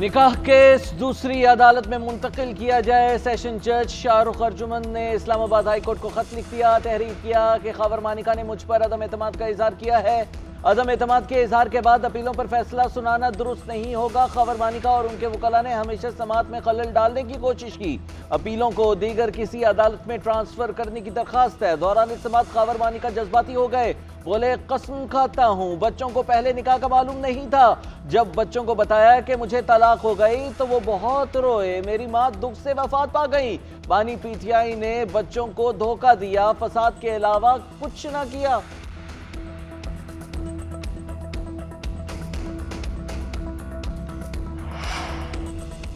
निकाह केस दूसरी अदालत में मुंतकिल किया जाए। सेशन जज शाहरुख अर्जुमन ने इस्लामाबाद हाई कोर्ट को खत लिख दिया, तहरीर किया कि खावर मानिका ने मुझ पर अदम एतमाद का इजहार किया है। अदम एतमाद के इजहार के बाद अपीलों पर फैसला सुनाना दुरुस्त नहीं होगा। खावर मानिका और उनके वकला ने हमेशा समाअत में खलल डालने की कोशिश की। अपीलों को दीगर किसी अदालत में ट्रांसफर करने की दरखास्त है। दौरान समाअत खावर मानिका जज्बाती हो गए, बोले कसम खाता हूं बच्चों को पहले निकाह का मालूम नहीं था। जब बच्चों को बताया कि मुझे तलाक हो गई तो वो बहुत रोए, मेरी मां दुख से वफात पा गई। बानी पीटीआई ने बच्चों को धोखा दिया, फसाद के अलावा कुछ ना किया।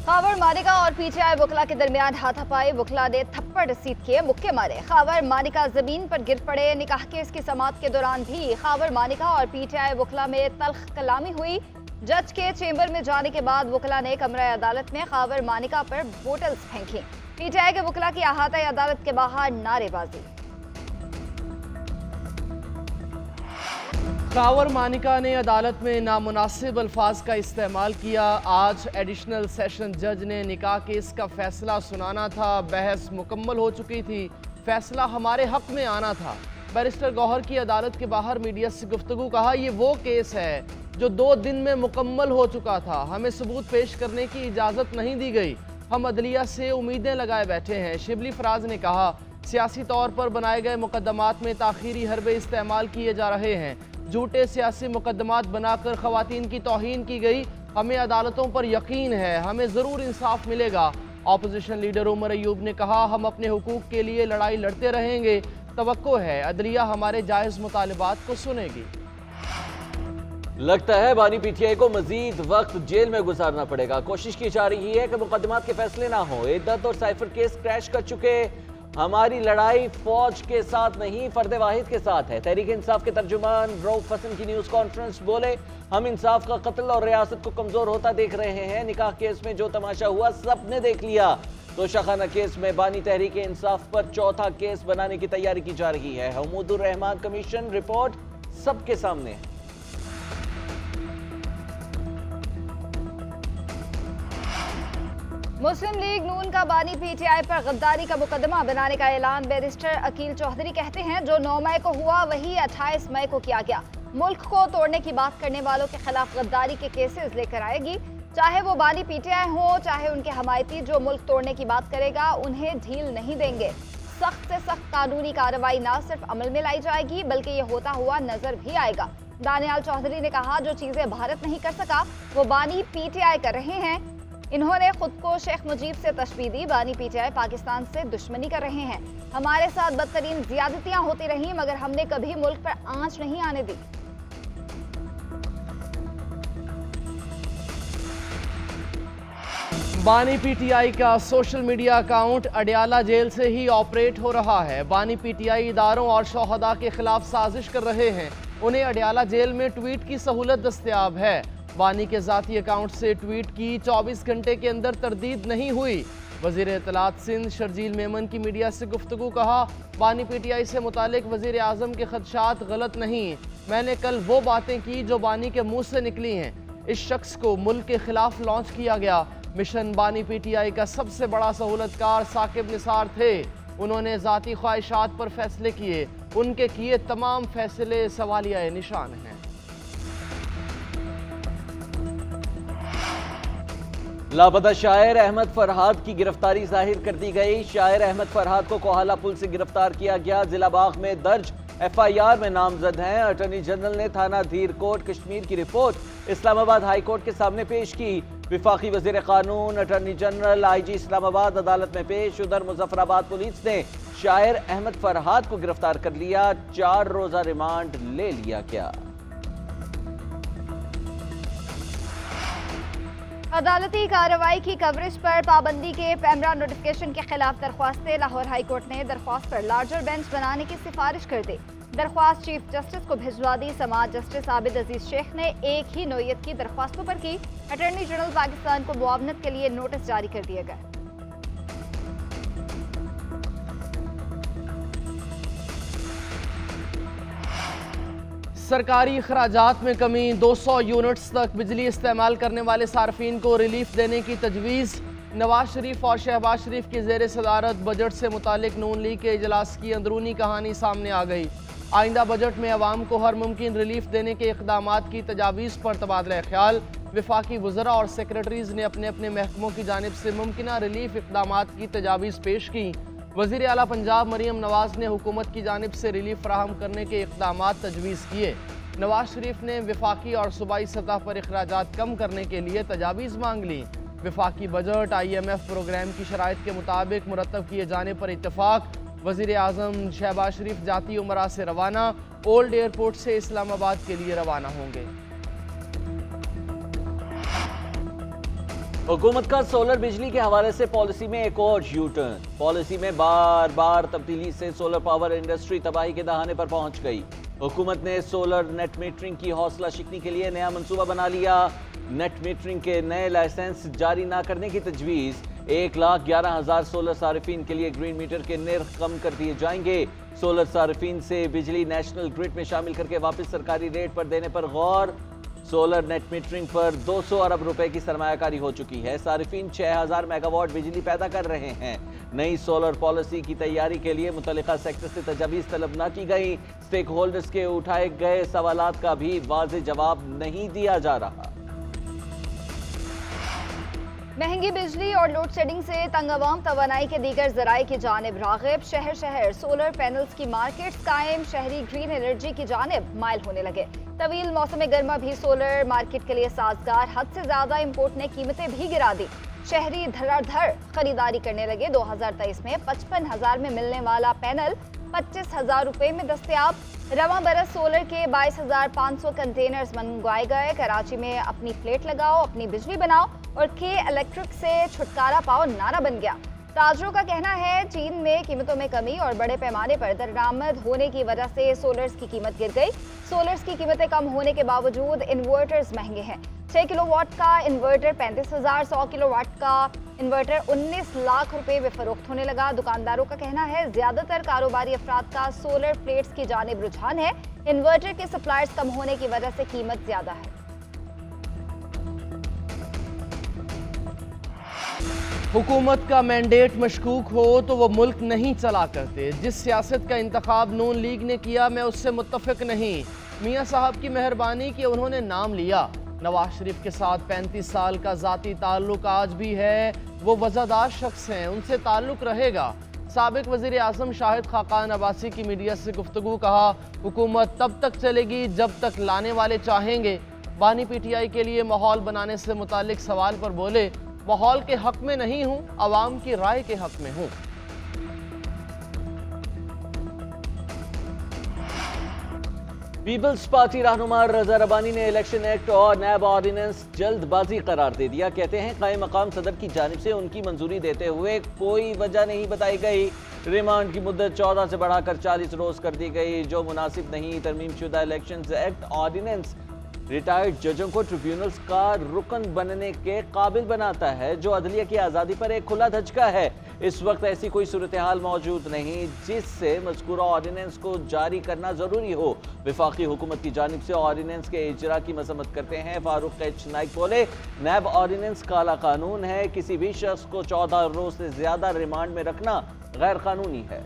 खावर मानिका और पीटीआई वकला के दरमियान हाथापाई। वकला ने थप्पड़ रसीद किए, मुक्के मारे। खावर मानिका जमीन पर गिर पड़े। निकाह केस की समाअत के दौरान भी खावर मानिका और पीटीआई वकला में तल्ख कलामी हुई। जज के चेंबर में जाने के बाद वकला ने कमरा अदालत में खावर मानिका पर बोटल्स फेंकी। पीटीआई के वकला की अहाता अदालत के बाहर नारेबाजी। खावर मानिका ने अदालत में नामुनासिब अल्फाज का इस्तेमाल किया। आज एडिशनल सेशन जज ने निकाह केस का फैसला सुनाना था। बहस मुकम्मल हो चुकी थी, फैसला हमारे हक में आना था। बैरिस्टर गौहर की अदालत के बाहर मीडिया से गुफ्तगू, कहा ये वो केस है जो 2 दिन में मुकम्मल हो चुका था। हमें सबूत पेश करने की इजाज़त नहीं दी गई। हम अदलिया से उम्मीदें लगाए बैठे हैं। शिबली फराज ने कहा सियासी तौर पर बनाए गए मुकदमात में ताखीरी हरबे इस्तेमाल किए जा रहे हैं। झूठे सियासी मुकदमात बनाकर खवातीन की तौहीन की गई। हमें अदालतों पर यकीन है, हमें ज़रूर इंसाफ मिलेगा। ऑपोजिशन लीडर उमर अयूब ने कहा हम अपने हुकूक के लिए लड़ाई लड़ते रहेंगे। तवक्को है अदलिया हमारे जायज़ मुतालिबात को सुनेगी। लगता है बानी पीटीआई को मजीद वक्त जेल में गुजारना पड़ेगा। कोशिश की जा रही है कि मुकदमात के फैसले ना हो। इद्दत और साइफर केस क्रैश कर चुके। हमारी लड़ाई फौज के साथ नहीं, फर्द वाहिद के साथ है। तहरीक इंसाफ के तर्जुमान रऊफ हसन की न्यूज कॉन्फ्रेंस, बोले हम इंसाफ का कत्ल और रियासत को कमजोर होता देख रहे हैं। निकाह केस में जो तमाशा हुआ सबने देख लिया। तोशाखाना केस में बानी तहरीक इंसाफ पर चौथा केस बनाने की तैयारी की जा रही है। हमीदुर रहमान कमीशन रिपोर्ट सबके सामने है। मुस्लिम लीग नून का बानी पीटीआई पर गद्दारी का मुकदमा बनाने का ऐलान। बैरिस्टर अकील चौधरी कहते हैं जो 9 मई को हुआ वही 28 मई को किया गया। मुल्क को तोड़ने की बात करने वालों के खिलाफ गद्दारी के केसेस लेकर आएगी, चाहे वो बानी पीटीआई हो चाहे उनके हमायती। जो मुल्क तोड़ने की बात करेगा उन्हें ढील नहीं देंगे। सख्त से सख्त कानूनी कार्रवाई न सिर्फ अमल में लाई जाएगी बल्कि ये होता हुआ नजर भी आएगा। दानियाल चौधरी ने कहा जो चीजें भारत नहीं कर सका वो बानी पीटीआई कर रहे हैं। इन्होंने खुद को शेख मुजीब से तशबीह दी। बानी पीटीआई पाकिस्तान से दुश्मनी कर रहे हैं। हमारे साथ बदतरीन ज्यादतियां होती रहीं मगर हमने कभी मुल्क पर आंच नहीं आने दी। बानी पीटीआई का social media account Adiala jail से ही ऑपरेट हो रहा है। बानी पीटीआई इदारों और शोहदा के खिलाफ साजिश कर रहे हैं। उन्हें अडयाला जेल में ट्वीट की सहूलत दस्तयाब है। बानी के ज़ाती अकाउंट से ट्वीट की 24 घंटे के अंदर तरदीद नहीं हुई। वज़ीर इत्तलात सिंध शर्जील मेमन की मीडिया से गुफ्तगू, कहा बानी पीटीआई से मुतालिक वज़ीर आज़म के खदशात गलत नहीं। मैंने कल वो बातें की जो बानी के मुंह से निकली हैं। इस शख्स को मुल्क के खिलाफ लॉन्च किया गया। मिशन बानी पीटीआई का सबसे बड़ा सहूलतकार साकिब निसार थे। उन्होंने ज़ाती ख्वाहिशात पर फैसले किए। उनके किए तमाम फैसले सवालिया निशान हैं। लापता शायर अहमद फरहाद की गिरफ्तारी जाहिर कर दी गई। शायर अहमद फरहाद को कोहाला पुल से गिरफ्तार किया गया। जिला बाग में दर्ज FIR में नामजद हैं। अटॉर्नी जनरल ने थाना धीर कोट कश्मीर की रिपोर्ट इस्लामाबाद हाई कोर्ट के सामने पेश की। विफाकी वजीर कानून, अटॉर्नी जनरल, IG इस्लामाबाद अदालत में पेश। उधर मुजफ्फराबाद पुलिस ने शायर अहमद फरहाद को गिरफ्तार कर लिया। 4 रोजा रिमांड ले लिया गया। अदालती कार्रवाई की कवरेज पर पाबंदी के पैमरा नोटिफिकेशन के खिलाफ दरख्वास्तें। लाहौर हाई कोर्ट ने दरख्वास्त पर लार्जर बेंच बनाने की सिफारिश कर दी। दरख्वास्त चीफ जस्टिस को भिजवा दी। समाज जस्टिस आबिद अजीज शेख ने एक ही नोयत की दरख्वास्तों पर की। अटॉर्नी जनरल पाकिस्तान को मुआवनत के लिए नोटिस जारी कर दिए गए। सरकारी अखराजात में कमी, 200 यूनिट्स तक बिजली इस्तेमाल करने वाले सार्फिन को रिलीफ देने की तजवीज़। नवाज शरीफ और शहबाज शरीफ की ज़ेर सदारत बजट से मुतालिक नून लीग के इजलास की अंदरूनी कहानी सामने आ गई। आइंदा बजट में अवाम को हर मुमकिन रिलीफ देने के इक़दामात की तजावीज़ पर तबादला ख्याल। वफाकी वज़रा और सेक्रेटरीज़ ने अपने अपने महकमों की जानिब से मुमकिना रिलीफ इक़दामात की तजावीज़ पेश की। वज़ीर आला पंजाब मरीम नवाज ने हुकूमत की जानिब से रिलीफ फराहम करने के इक़दामात तजवीज़ किए। नवाज शरीफ ने वफाकी और सूबाई सतह पर अखराजात कम करने के लिए तजावीज़ मांग ली। वफाकी बजट IMF प्रोग्राम की शराइत के मुताबिक मुरतब किए जाने पर इत्तफाक। वज़ीर आज़म शहबाज शरीफ जाती उमरा से रवाना, ओल्ड एयरपोर्ट से इस्लामाबाद के लिए रवाना होंगे। हुकूमत का सोलर बिजली के हवाले से पॉलिसी में एक और यू टर्न। पॉलिसी में बार बार तब्दीली से सोलर पावर इंडस्ट्री तबाही के दहाने पर पहुंच गई। हुकूमत ने सोलर नेट मीटरिंग की हौसला शिकनी के लिए नया मंसूबा बना लिया। नेट मीटरिंग के नए लाइसेंस जारी ना करने की तजवीज़। 1,11,000 सोलर सारिफीन के लिए ग्रीन मीटर के निर्ख कम कर दिए जाएंगे। सोलर सारिफीन से बिजली नेशनल ग्रिड में शामिल करके वापस सरकारी रेट पर देने पर गौर। सोलर नेट मीटरिंग पर 200 अरब रुपए की सरमायाकारी हो चुकी है। सारिफीन 6,000 मेगावाट बिजली पैदा कर रहे हैं। नई सोलर पॉलिसी की तैयारी के लिए मुतल्लिका सेक्टर से तजावीज़ तलब न की गई। स्टेक होल्डर्स के उठाए गए सवालात का भी वाज़ेह जवाब नहीं दिया जा रहा। महंगी बिजली और लोड शेडिंग से तंग अवाम तवानाई के दीगर जराए की जानिब राग़िब। शहर शहर सोलर पैनल्स की मार्केट्स कायम, शहरी ग्रीन एनर्जी की जानिब माइल होने लगे। तवील मौसम गर्मा भी सोलर मार्केट के लिए साजगार। हद से ज्यादा इम्पोर्ट ने कीमतें भी गिरा दी। शहरी धड़ाधड़ खरीदारी करने लगे। 2023 में 55,000 में मिलने वाला पैनल 25,000 रुपए में दस्तयाब। रवा बरस सोलर के 22,500 कंटेनर्स मंगवाए गए। कराची में अपनी प्लेट लगाओ, अपनी बिजली बनाओ और के इलेक्ट्रिक से छुटकारा पाओ नारा बन गया। ताजरों का कहना है चीन में कीमतों में कमी और बड़े पैमाने पर दरामद होने की वजह से सोलर्स की कीमत गिर गई। सोलर्स की कीमतें कम होने के बावजूद इन्वर्टर्स महंगे हैं। 6 किलोवाट का इन्वर्टर 35,000, 100 किलोवाट का इन्वर्टर 19 लाख रुपए में फरोख्त होने लगा। दुकानदारों का कहना है ज्यादातर कारोबारी अफराद का सोलर प्लेट्स की जानिब रुझान है। इन्वर्टर के सप्लायर्स कम होने की वजह से कीमत ज्यादा है। हुकूमत का मैंडेट मशकूक हो तो वो मुल्क नहीं चला करते। जिस सियासत का इंतखाब नून लीग ने किया, मैं उससे मुत्तफिक नहीं। मियाँ साहब की मेहरबानी कि उन्होंने नाम लिया। नवाज शरीफ के साथ 35 साल का ज़ाती ताल्लुक आज भी है। वो वज़ादार शख्स हैं, उनसे ताल्लुक रहेगा। साबिक वज़ीर आज़म शाहिद खाकान अब्बासी की मीडिया से गुफ्तगू। कहा हुकूमत तब तक चलेगी जब तक लाने वाले चाहेंगे। बानी PTI के लिए माहौल बनाने से मुतालिक सवाल पर बोले, माहौल के हक में नहीं हूँ, अवाम की राय के हक में हूँ। पीपल्स पार्टी रहनुमा रजा रबानी ने इलेक्शन एक्ट और नैब ऑर्डिनेंस जल्दबाजी करार दे दिया। कहते हैं कायम मकाम सदर की जानिब से उनकी मंजूरी देते हुए कोई वजह नहीं बताई गई। रिमांड की मुद्दत 14 से बढ़ाकर 40 रोज कर दी गई, जो मुनासिब नहीं। तरमीम शुदा इलेक्शन एक्ट ऑर्डिनेंस रिटायर्ड जजों को ट्रिब्यूनल्स का रुकन बनने के काबिल बनाता है, जो अदलिया की आज़ादी पर एक खुला धचका है। इस वक्त ऐसी कोई सूरत हाल मौजूद नहीं जिससे मज़कूरा ऑर्डिनेंस को जारी करना ज़रूरी हो। वफाकी हुकूमत की जानिब से ऑर्डिनेंस के इजरा की मसम्मत करते हैं फारूक एच नाइक बोले, नैब ऑर्डिनेंस काला कानून है। किसी भी शख्स को 14 रोज से ज़्यादा रिमांड में रखना गैर कानूनी है।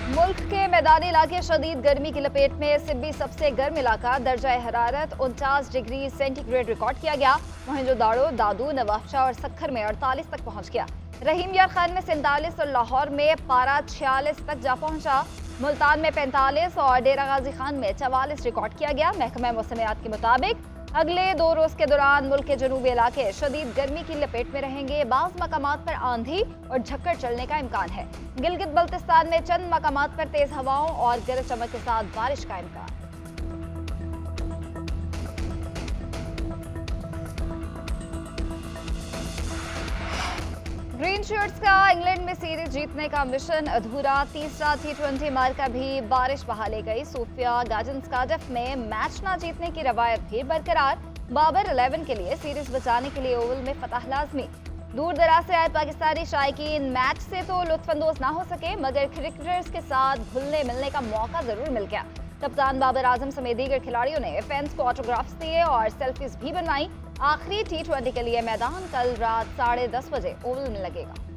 मुल्क के मैदानी इलाके शदीद गर्मी की लपेट में। सिब्बी सबसे गर्म इलाका, दर्जा हरारत 49 डिग्री सेंटीग्रेड रिकॉर्ड किया गया। मोहनजोदाड़ो, दादू, नवाबशाह और सक्खर में 48 तक पहुंच गया। रहीम यार खान में 47 और लाहौर में पारा 46 तक जा पहुंचा। मुल्तान में 45 और डेरा गाजी खान में 44 रिकॉर्ड किया गया। महकमा मौसमियात के मुताबिक अगले 2 रोज के दौरान मुल्क के जनूबी इलाके शदीद गर्मी की लपेट में रहेंगे। बाज़ मकामात पर आंधी और झक्कड़ चलने का इम्कान है। गिलगित बल्तिस्तान में चंद मकामात पर तेज हवाओं और गरज चमक के साथ बारिश का इम्कान। ग्रीन शर्ट्स का इंग्लैंड में सीरीज जीतने का मिशन अधूरा। तीसरा T20 मार्का भी बारिश बहा ले गई। सूफिया गार्डन्स कार्डिफ में मैच ना जीतने की रवायत भी बरकरार। बाबर 11 के लिए सीरीज बचाने के लिए ओवल में फतह लाजमी। दूर दराज से आए पाकिस्तानी शायकीन मैच से तो लुत्फानंदोज ना हो सके, मगर क्रिकेटर्स के साथ घुलने मिलने का मौका जरूर मिल गया। कप्तान बाबर आजम समेत दीगर खिलाड़ियों ने फैंस को ऑटोग्राफ्स दिए और सेल्फीज भी बनवाई। आखिरी T20 के लिए मैदान कल रात 10:30 बजे ओवल में लगेगा।